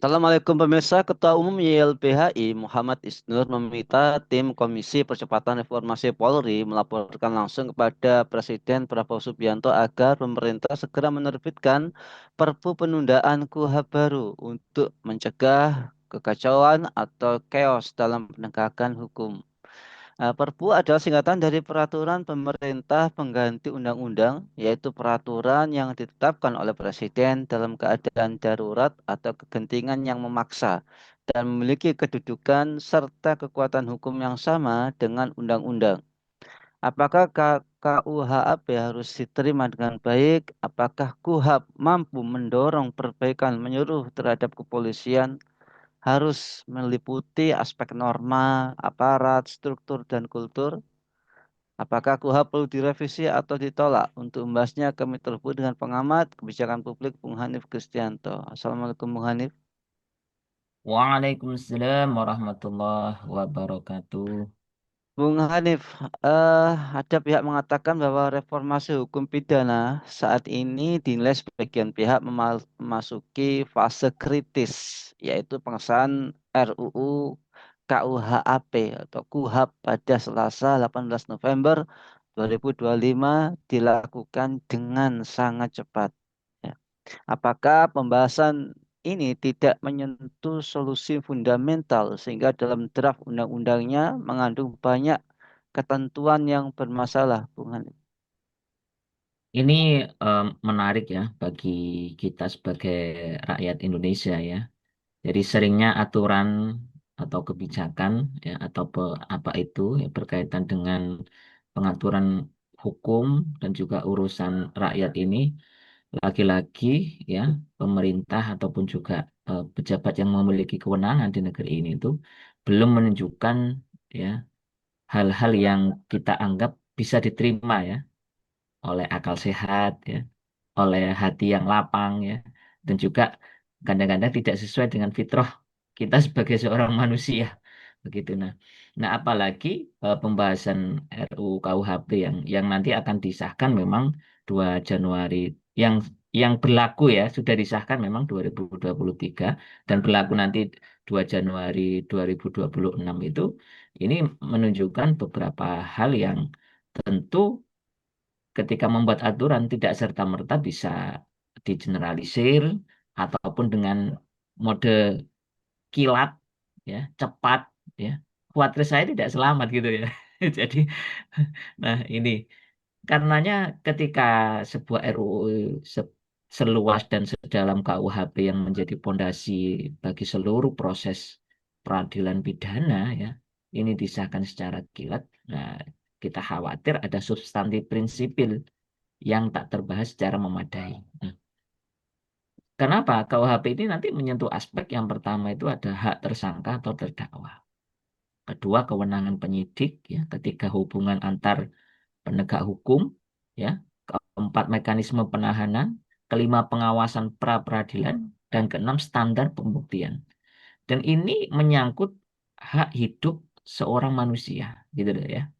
Assalamualaikum pemirsa, Ketua Umum YLBHI Muhammad Isnur meminta tim Komisi Percepatan Reformasi Polri melaporkan langsung kepada Presiden Prabowo Subianto agar pemerintah segera menerbitkan Perpu penundaan KUHP baru untuk mencegah kekacauan atau chaos dalam penegakan hukum. Perpu adalah singkatan dari peraturan pemerintah pengganti undang-undang, yaitu peraturan yang ditetapkan oleh presiden dalam keadaan darurat atau kegentingan yang memaksa dan memiliki kedudukan serta kekuatan hukum yang sama dengan undang-undang. Apakah KUHP harus diterima dengan baik? Apakah KUHP mampu mendorong perbaikan menyeluruh terhadap kepolisian? Harus meliputi aspek norma, aparat, struktur, dan kultur? Apakah KUHP perlu direvisi atau ditolak? Untuk membahasnya kami terhubung dengan pengamat kebijakan publik Bung Hanif Kristianto. Assalamualaikum Bung Hanif. Waalaikumsalam warahmatullahi wabarakatuh. Bung Hanif, eh, ada pihak mengatakan bahwa reformasi hukum pidana saat ini dinilai sebagian pihak memasuki fase kritis, yaitu pengesahan RUU KUHP atau KUHP pada Selasa 18 November 2025 dilakukan dengan sangat cepat. Ya. Apakah pembahasan ini tidak menyentuh solusi fundamental sehingga dalam draft undang-undangnya mengandung banyak ketentuan yang bermasalah, Bung Hanif? Ini menarik ya bagi kita sebagai rakyat Indonesia ya. Jadi seringnya aturan atau kebijakan ya atau apa itu ya, berkaitan dengan pengaturan hukum dan juga urusan rakyat ini lagi-lagi ya pemerintah ataupun juga pejabat yang memiliki kewenangan di negeri ini itu belum menunjukkan ya hal-hal yang kita anggap bisa diterima ya oleh akal sehat ya, oleh hati yang lapang ya, dan juga kadang-kadang tidak sesuai dengan fitrah kita sebagai seorang manusia begitu. Nah, apalagi pembahasan RUU KUHP yang nanti akan disahkan memang 2 Januari yang yang berlaku ya sudah disahkan memang 2023 dan berlaku nanti 2 Januari 2026 itu ini menunjukkan beberapa hal yang tentu ketika membuat aturan tidak serta-merta bisa digeneralisir ataupun dengan mode kilat ya cepat ya kuatnya saya tidak selamat gitu ya. Jadi nah ini karenanya ketika sebuah RUU seluas dan sedalam KUHP yang menjadi pondasi bagi seluruh proses peradilan pidana ya ini disahkan secara kilat. Nah, kita khawatir ada substansi prinsipil yang tak terbahas secara memadai. Nah, kenapa? KUHP ini nanti menyentuh aspek yang pertama itu ada hak tersangka atau terdakwa. Kedua, kewenangan penyidik ya ketika hubungan antar penegak hukum ya. Keempat, mekanisme penahanan. Kelima, pengawasan pra peradilan dan keenam, standar pembuktian. Dan ini menyangkut hak hidup seorang manusia gitu loh ya.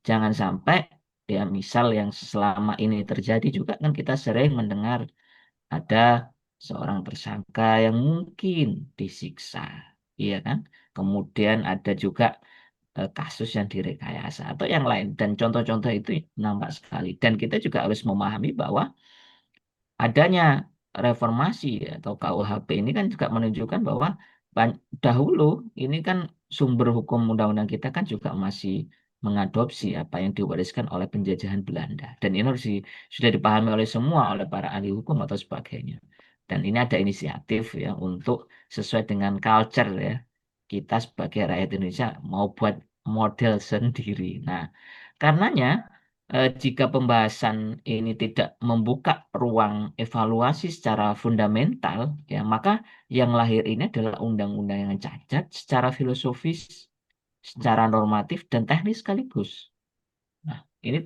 Jangan sampai ya misal yang selama ini terjadi juga kan kita sering mendengar ada seorang tersangka yang mungkin disiksa, iya kan? Kemudian ada juga kasus yang direkayasa atau yang lain dan contoh-contoh itu nampak sekali. Dan kita juga harus memahami bahwa adanya reformasi atau KUHP ini kan juga menunjukkan bahwa dahulu ini kan sumber hukum undang-undang kita kan juga masih mengadopsi apa yang diwariskan oleh penjajahan Belanda dan ini sudah dipahami oleh semua oleh para ahli hukum atau sebagainya dan ini ada inisiatif ya untuk sesuai dengan culture ya kita sebagai rakyat Indonesia mau buat model sendiri. Nah, karenanya jika pembahasan ini tidak membuka ruang evaluasi secara fundamental, ya maka yang lahir ini adalah undang-undang yang cacat secara filosofis, secara normatif dan teknis sekaligus. Nah, ini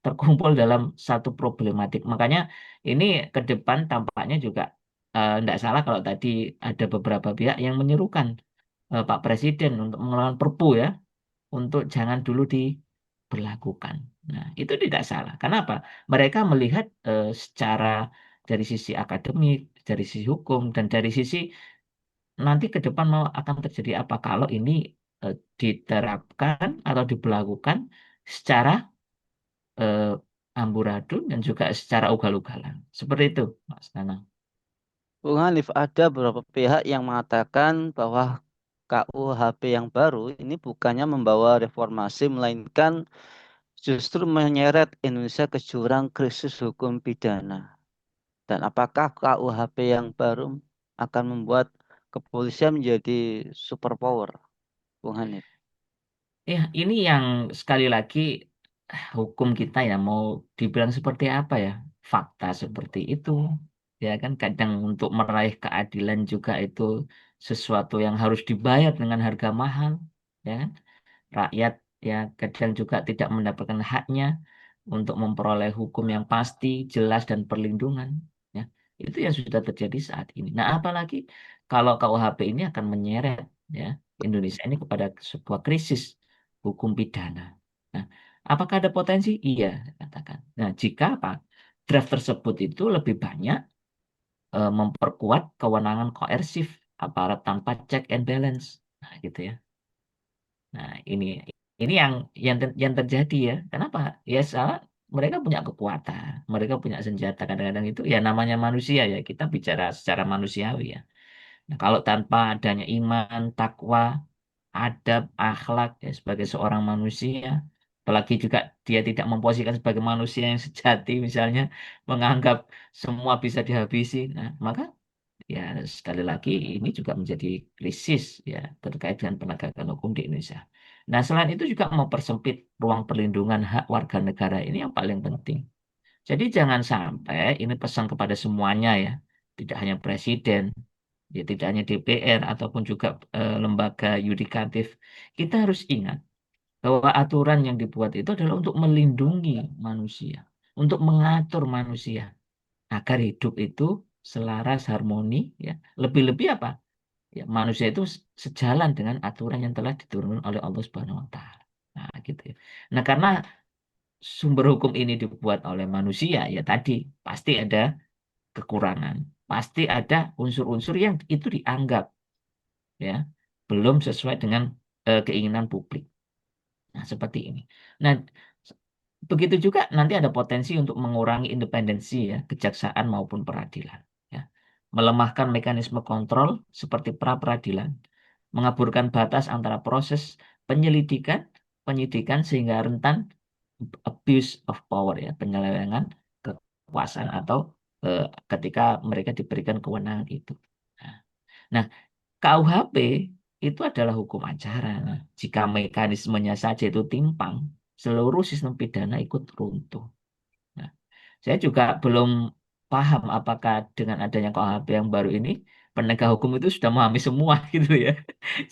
terkumpul dalam satu problematik. Makanya ini ke depan tampaknya juga tidak salah kalau tadi ada beberapa pihak yang menyerukan Pak Presiden untuk mengeluarkan Perpu ya untuk jangan dulu diberlakukan. Nah, itu tidak salah. Kenapa? Mereka melihat secara dari sisi akademik, dari sisi hukum, dan dari sisi nanti ke depan mau akan terjadi apa kalau ini diterapkan atau diberlakukan secara eh, amburadul dan juga secara ugal-ugalan. Seperti itu, Mas Nanang. Bung Hanif, ada beberapa pihak yang mengatakan bahwa KUHP yang baru ini bukannya membawa reformasi, melainkan justru menyeret Indonesia ke jurang krisis hukum pidana. Dan apakah KUHP yang baru akan membuat kepolisian menjadi superpower, Bung Hanif? Ya, ini yang sekali lagi hukum kita ya mau dibilang seperti apa ya? Fakta seperti itu. Ya kan kadang untuk meraih keadilan juga itu sesuatu yang harus dibayar dengan harga mahal, ya kan? Rakyat ya kadang juga tidak mendapatkan haknya untuk memperoleh hukum yang pasti, jelas dan perlindungan. Ya, itu yang sudah terjadi saat ini. Nah, apalagi kalau KUHP ini akan menyeret ya Indonesia ini kepada sebuah krisis hukum pidana. Nah, apakah ada potensi? Iya, saya katakan. Nah, jika apa? Draft tersebut itu lebih banyak memperkuat kewenangan koersif aparat tanpa check and balance. Nah, gitu ya. Nah, ini yang terjadi ya. Kenapa? Ya salah mereka punya kekuatan, mereka punya senjata. Kadang-kadang itu ya namanya manusia ya. Kita bicara secara manusiawi ya. Nah, kalau tanpa adanya iman, takwa, adab, akhlak ya sebagai seorang manusia, apalagi juga dia tidak memposisikan sebagai manusia yang sejati, misalnya menganggap semua bisa dihabisi. Nah, maka ya sekali lagi ini juga menjadi krisis ya terkait dengan penegakan hukum di Indonesia. Nah, selain itu juga mempersempit ruang perlindungan hak warga negara ini yang paling penting. Jadi jangan sampai ini pesan kepada semuanya ya, tidak hanya presiden, ya tidak hanya DPR ataupun juga lembaga yudikatif. Kita harus ingat bahwa aturan yang dibuat itu adalah untuk melindungi manusia, untuk mengatur manusia agar hidup itu selaras harmoni ya. Lebih-lebih apa? Ya, manusia itu sejalan dengan aturan yang telah diturunkan oleh Allah Subhanahu wa taala. Nah, gitu ya. Nah, karena sumber hukum ini dibuat oleh manusia, ya tadi pasti ada kekurangan. Pasti ada unsur-unsur yang itu dianggap ya belum sesuai dengan keinginan publik. Nah, seperti ini. Nah, begitu juga nanti ada potensi untuk mengurangi independensi ya kejaksaan maupun peradilan. Ya. Melemahkan mekanisme kontrol seperti pra peradilan, mengaburkan batas antara proses penyelidikan, penyidikan sehingga rentan abuse of power ya, penyelewengan kekuasaan atau ketika mereka diberikan kewenangan itu. Nah, nah, KUHP itu adalah hukum acara. Nah, jika mekanismenya saja itu timpang, seluruh sistem pidana ikut runtuh. Nah, saya juga belum paham apakah dengan adanya KUHP yang baru ini penegak hukum itu sudah memahami semua gitu ya.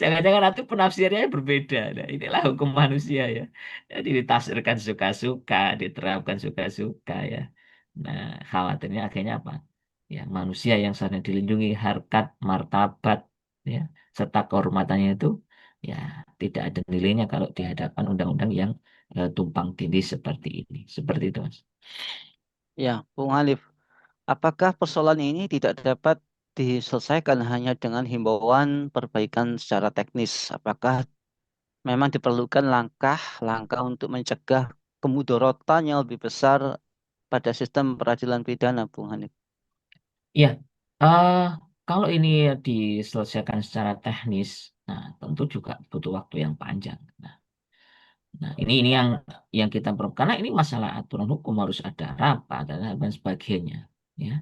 Jangan-jangan nanti penafsirannya berbeda. Nah, inilah hukum manusia ya. Jadi ditafsirkan suka-suka, diterapkan suka-suka ya. Nah, khawatirnya akhirnya apa? Ya, manusia yang seharusnya dilindungi harkat, martabat, ya, serta kehormatannya itu ya tidak ada nilainya kalau di hadapan undang-undang yang tumpang tindih seperti ini. Seperti itu, Mas. Ya, Bung Hanif, apakah persoalan ini tidak dapat diselesaikan hanya dengan himbauan perbaikan secara teknis? Apakah memang diperlukan langkah-langkah untuk mencegah kemudorotan yang lebih besar pada sistem peradilan pidana, Bung Hanif? Iya, eh kalau ini diselesaikan secara teknis, nah tentu juga butuh waktu yang panjang. Nah, ini yang kita perlu karena ini masalah aturan hukum harus ada rapat dan sebagainya. Ya,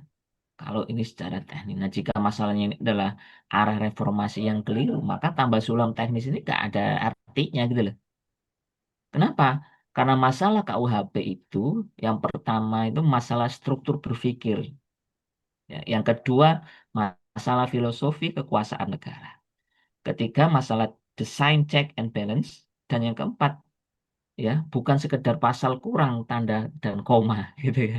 kalau ini secara teknis. Nah, jika masalahnya ini adalah arah reformasi yang keliru, maka tambah sulam teknis ini gak ada artinya gitu loh. Kenapa? Karena masalah KUHP itu yang pertama itu masalah struktur berpikir. Ya, yang kedua masalah filosofi kekuasaan negara. Ketiga masalah desain check and balance. Dan yang keempat ya bukan sekedar pasal kurang tanda dan koma gitu ya.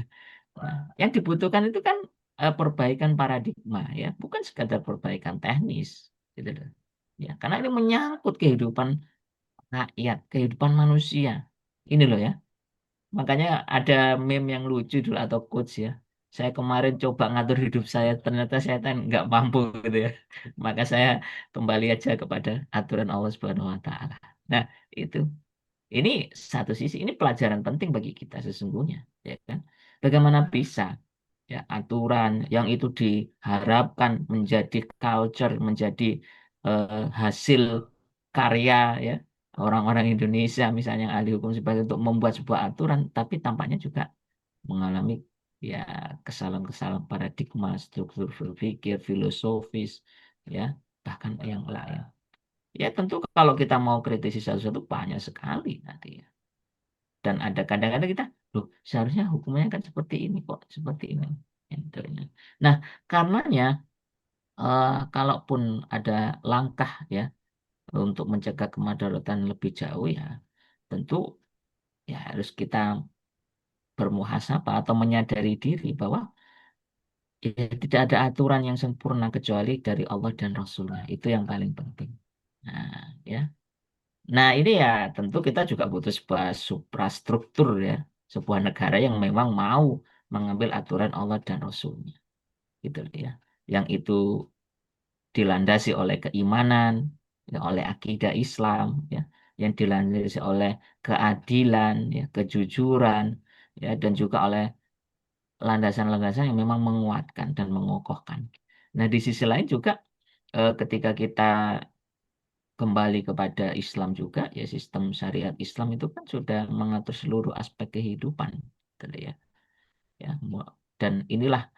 Nah, yang dibutuhkan itu kan perbaikan paradigma ya, bukan sekadar perbaikan teknis gitu loh. Ya, karena ini menyangkut kehidupan rakyat, kehidupan manusia. Ini loh ya. Makanya ada meme yang lucu dulu atau quotes ya. Saya kemarin coba ngatur hidup saya, ternyata saya kan nggak mampu gitu ya. Maka saya kembali aja kepada aturan Allah Subhanahu Wa Taala. Nah, itu. Ini satu sisi, ini pelajaran penting bagi kita sesungguhnya, ya kan? Bagaimana bisa ya aturan yang itu diharapkan menjadi culture, menjadi hasil karya ya orang-orang Indonesia misalnya yang ahli hukum sebagai untuk membuat sebuah aturan, tapi tampaknya juga mengalami ya kesalahan-kesalahan paradigma, struktur berpikir, filosofis, ya bahkan yang lain. Ya tentu kalau kita mau kritisi satu-satu banyak sekali nanti ya. Dan ada kadang-kadang kita, loh seharusnya hukumnya kan seperti ini kok, seperti ini. Intinya. Nah, karenanya kalaupun ada langkah ya untuk mencegah kemadaratan lebih jauh ya, tentu ya harus kita bermuhasabah atau menyadari diri bahwa ya, tidak ada aturan yang sempurna kecuali dari Allah dan Rasulnya. Itu yang paling penting. Nah, ya. Nah, ini ya tentu kita juga butuh sebuah suprastruktur ya, sebuah negara yang memang mau mengambil aturan Allah dan Rasulnya, gitu ya. Yang itu dilandasi oleh keimanan, ya, oleh akidah Islam, ya, yang dilandasi oleh keadilan, ya, kejujuran, ya, dan juga oleh landasan-landasan yang memang menguatkan dan mengokohkan. Nah, di sisi lain juga ketika kita kembali kepada Islam juga ya sistem syariat Islam itu kan sudah mengatur seluruh aspek kehidupan gitu ya ya dan inilah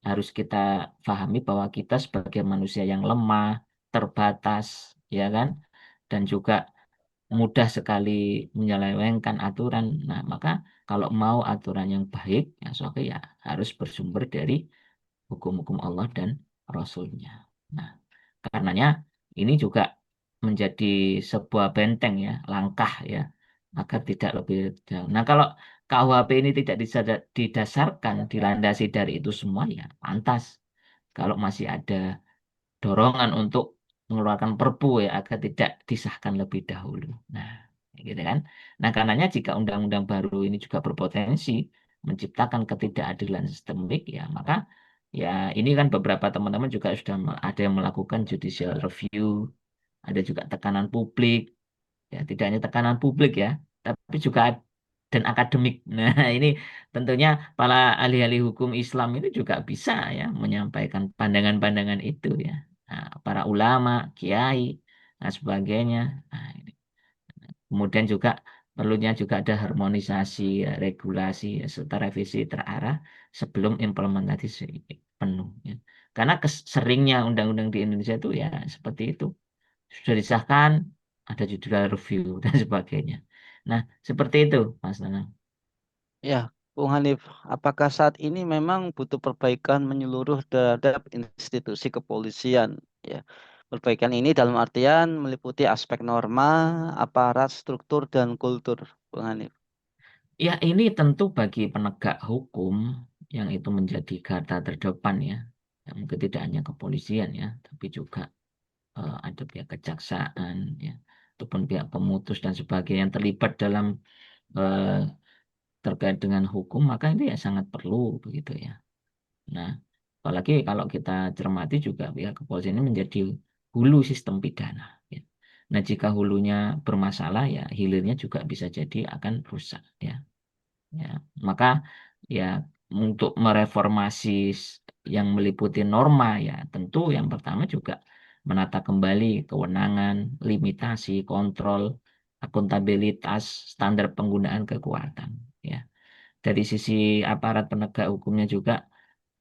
harus kita pahami bahwa kita sebagai manusia yang lemah terbatas ya kan dan juga mudah sekali menyelewengkan aturan. Nah maka kalau mau aturan yang baik ya so, ya harus bersumber dari hukum-hukum Allah dan Rasulnya. Nah karenanya ini juga menjadi sebuah benteng ya, langkah ya, agar tidak lebih jauh. Nah, kalau KUHP ini tidak didasarkan, dilandasi dari itu semua ya, pantas. Kalau masih ada dorongan untuk mengeluarkan perpu ya, agar tidak disahkan lebih dahulu. Nah, gitu kan. Nah, karenanya jika undang-undang baru ini juga berpotensi menciptakan ketidakadilan sistemik ya, maka ya ini kan beberapa teman-teman juga sudah ada yang melakukan judicial review, ada juga tekanan publik, ya tidak hanya tekanan publik ya, tapi juga dan akademik. Nah, ini tentunya para ahli-ahli hukum Islam itu juga bisa ya menyampaikan pandangan-pandangan itu ya. Nah, para ulama, kiai, dan sebagainya. Nah, ini. Kemudian juga perlunya juga ada harmonisasi, ya, regulasi, ya, serta revisi terarah sebelum implementasi penuh. Ya. Karena seringnya undang-undang di Indonesia itu ya seperti itu sudah disahkan, ada judicial review dan sebagainya. Nah, seperti itu, Mas Nanang. Ya, Bung Hanif, apakah saat ini memang butuh perbaikan menyeluruh terhadap institusi kepolisian? Ya, perbaikan ini dalam artian meliputi aspek norma, aparat, struktur, dan kultur, Bung Hanif. Ya, ini tentu bagi penegak hukum yang itu menjadi garda terdepan ya. Ya, mungkin tidak hanya kepolisian ya, tapi juga ada pihak kejaksaan ya, ataupun pihak pemutus dan sebagainya yang terlibat dalam eh, terkait dengan hukum, maka itu ya sangat perlu begitu ya. Nah, apalagi kalau kita cermati juga pihak kepolisian ini menjadi hulu sistem pidana. Ya. Nah, jika hulunya bermasalah ya hilirnya juga bisa jadi akan rusak ya. Ya, maka ya untuk mereformasi yang meliputi norma ya tentu yang pertama juga menata kembali kewenangan, limitasi, kontrol, akuntabilitas, standar penggunaan kekuatan. Ya, dari sisi aparat penegak hukumnya juga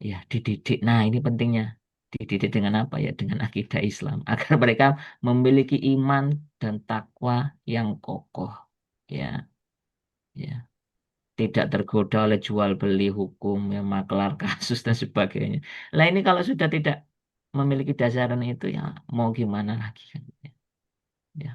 ya dididik. Nah, ini pentingnya. Dididik dengan apa ya? Dengan akidah Islam agar mereka memiliki iman dan takwa yang kokoh. Ya, ya. Tidak tergoda oleh jual beli hukum, ya, maklar kasus dan sebagainya. Lah ini kalau sudah tidak memiliki dasaran itu ya mau gimana lagi kan? Ya, ya.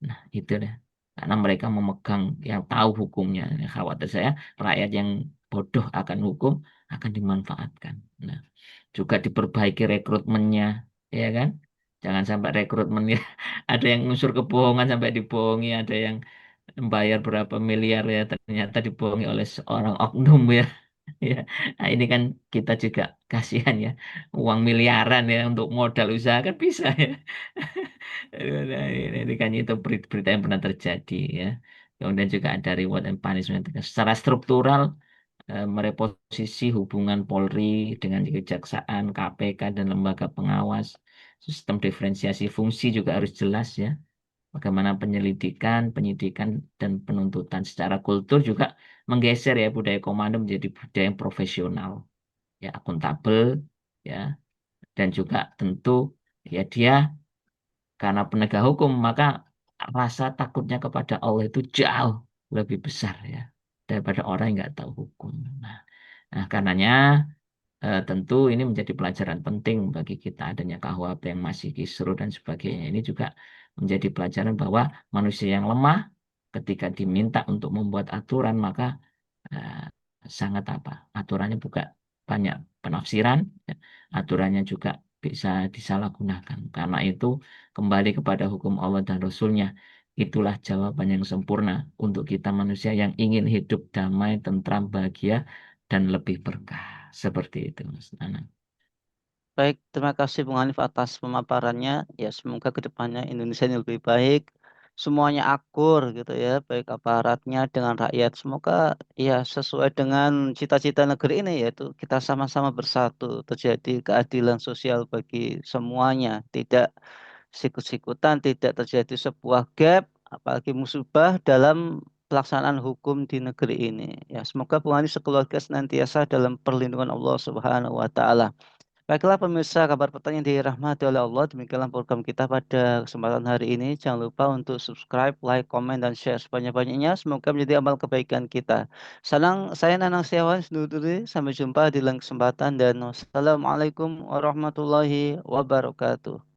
Nah itu deh. Karena mereka memegang yang tahu hukumnya. Ya, khawatir saya rakyat yang bodoh akan hukum akan dimanfaatkan. Nah juga diperbaiki rekrutmennya, ya kan? Jangan sampai rekrutmennya ada yang unsur kebohongan sampai dibohongi, ada yang membayar berapa miliar ya ternyata dibohongi oleh seorang oknum ya. Ya, nah ini kan kita juga kasihan ya, uang miliaran ya untuk modal usaha kan bisa ya. Nah, ini kan itu berita yang pernah terjadi ya. Kemudian juga ada reward and punishment. Secara struktural, mereposisi hubungan Polri dengan Kejaksaan, KPK, dan lembaga pengawas. Sistem diferensiasi fungsi juga harus jelas ya. Bagaimana penyelidikan, penyidikan, dan penuntutan secara kultur juga menggeser ya budaya komando menjadi budaya yang profesional, ya akuntabel, ya dan juga tentu ya dia karena penegak hukum maka rasa takutnya kepada Allah itu jauh lebih besar ya daripada orang yang nggak tahu hukum. Nah, nah karenanya tentu ini menjadi pelajaran penting bagi kita adanya KUHP yang masih kisruh dan sebagainya. Ini juga menjadi pelajaran bahwa manusia yang lemah ketika diminta untuk membuat aturan maka eh, sangat apa? Aturannya juga banyak penafsiran, ya. Aturannya juga bisa disalahgunakan. Karena itu kembali kepada hukum Allah dan Rasulnya. Itulah jawaban yang sempurna untuk kita manusia yang ingin hidup damai, tentram, bahagia, dan lebih berkah. Seperti itu, Mas Nana. Baik, terima kasih Bung Hanif atas pemaparannya. Ya, semoga kedepannya Indonesia ini lebih baik. Semuanya akur gitu ya, baik aparatnya dengan rakyat. Semoga ya sesuai dengan cita-cita negeri ini yaitu kita sama-sama bersatu, terjadi keadilan sosial bagi semuanya, tidak sikut-sikutan, tidak terjadi sebuah gap, apalagi musibah dalam pelaksanaan hukum di negeri ini. Ya, semoga Bung Hanif sekeluarga senantiasa dalam perlindungan Allah Subhanahu wa taala. Baiklah pemirsa kabar petang yang dirahmati oleh Allah. Demikianlah program kita pada kesempatan hari ini. Jangan lupa untuk subscribe, like, komen, dan share sebanyak-banyaknya. Semoga menjadi amal kebaikan kita. Saya Nanang Setiawan, undur diri. Sampai jumpa di lain kesempatan dan wassalamualaikum warahmatullahi wabarakatuh.